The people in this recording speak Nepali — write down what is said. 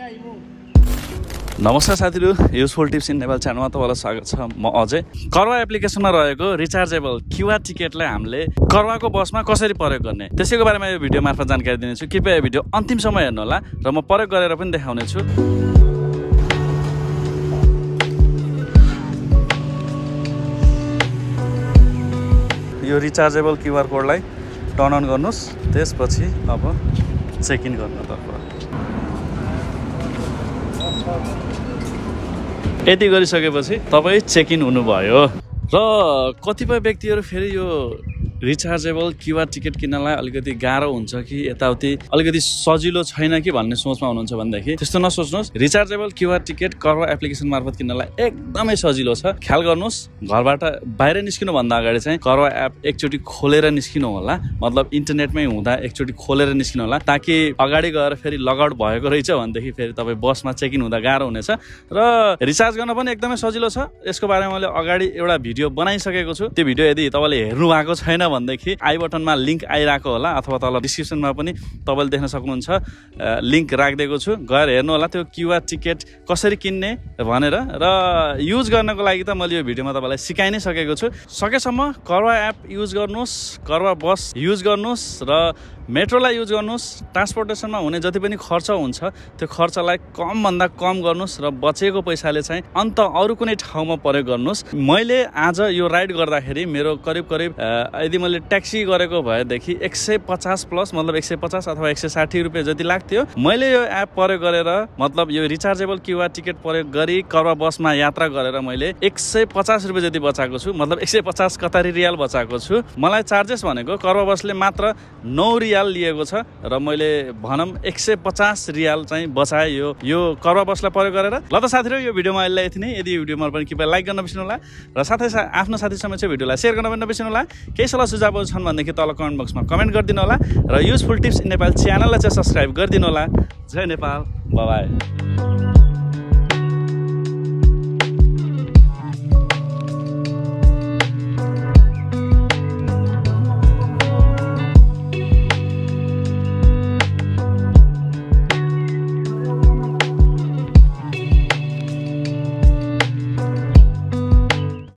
नमस्कार साथीहरु, युजफुल टिप्स इन नेपाल च्यानलमा तपाईलाई स्वागत छ। म अजय। करवा एप्लिकेसनमा रहेको रिचार्जेबल क्यूआर टिकटलाई हामीले करवाको बसमा कसरी प्रयोग गर्ने त्यसैको बारेमा यो भिडियो मार्फत जानकारी दिनेछु। कृपया यो भिडियो अन्तिमसम्म हेर्नु होला र म प्रयोग गरेर पनि देखाउने छु। यो रिचार्जेबल क्यूआर कोडलाई टर्न अन गर्नुस्, त्यसपछि अब चेक इन गर्नुतर्फ। यति गरिसकेपछि तपाईँ चेक इन हुनुभयो र कतिपय व्यक्तिहरू फेरि यो रिचार्जेबल क्यूआर टिकट किन्नलाई अलिकति गाह्रो हुन्छ कि यताउति अलिकति सजिलो छैन कि भन्ने सोचमा हुनुहुन्छ भनेदेखि त्यस्तो नसोच्नुहोस्। रिचार्जेबल क्यूआर टिकट करवा एप्लिकेसन मार्फत किन्नलाई एकदमै सजिलो छ। ख्याल गर्नुहोस्, घरबाट बाहिर निस्किनु भन्दा अगाडि चाहिँ करवा एप एकचोटि खोलेर निस्किनु होला। मतलब इन्टरनेटमै हुँदा एकचोटि खोलेर निस्किनु होला, ताकि अगाडि गएर फेरि लगआउट भएको रहेछ भनेदेखि फेरि तपाईँ बसमा चेक इन हुँदा गाह्रो हुनेछ। र रिचार्ज गर्न पनि एकदमै सजिलो छ। यसको बारेमा मैले अगाडि एउटा भिडियो बनाइसकेको छु। त्यो भिडियो यदि तपाईँले हेर्नु भएको छैन भनेदेखि आई बटनमा लिङ्क आइरहेको होला, अथवा तल डिस्क्रिप्सनमा पनि तपाईँले देख्न सक्नुहुन्छ, लिङ्क राखिदिएको छु। गएर हेर्नु होला त्यो क्यूआर टिकट कसरी किन्ने भनेर। र युज गर्नको लागि त मैले यो भिडियोमा तपाईँलाई सिकाइ नै सकेको छु। सकेसम्म करवा एप युज गर्नुहोस्, करवा बस युज गर्नुहोस् र मेट्रोलाई युज गर्नुहोस्। ट्रान्सपोर्टेसनमा हुने जति पनि खर्च हुन्छ त्यो खर्चलाई कमभन्दा कम गर्नुहोस् र बचेको पैसाले चाहिँ अन्त अरू कुनै ठाउँमा प्रयोग गर्नुहोस्। मैले आज यो राइड गर्दाखेरि मेरो करिब यदि मैले ट्याक्सी गरेको भएदेखि 150 प्लस, मतलब 150 अथवा 160 रुपियाँ जति लाग्थ्यो। मैले यो एप प्रयोग गरेर, मतलब यो रिचार्जेबल क्यूआर टिकट प्रयोग गरी करवा बसमा यात्रा गरेर मैले 150 रुपियाँ जति बचाएको छु। मतलब 150 कतारी रियाल बचाएको छु। मलाई चार्जेस भनेको करवा बसले मात्र 9 रियाल लिएको छ र मैले भनौँ 150 रियाल चाहिँ बचाएँ यो करवा बसलाई प्रयोग गरेर। ल त साथीहरु, यो भिडियोमा अहिले यति नै। यदि भिडियो मन पनि कृपया लाइक गर्न नबिर्सनु होला र साथै आफ्नो साथीसँग चाहिँ भिडियोलाई सेयर गर्न पनि नबिर्सनु होला। केही सल्लाह सुझावहरू छन् भनेदेखि तल कमेन्ट बक्समा कमेन्ट गरिदिनु होला र युजफुल टिप्स इन नेपाल च्यानललाई चाहिँ सब्स्क्राइब गरिदिनु होला। जय नेपाल, बाइ बाइ।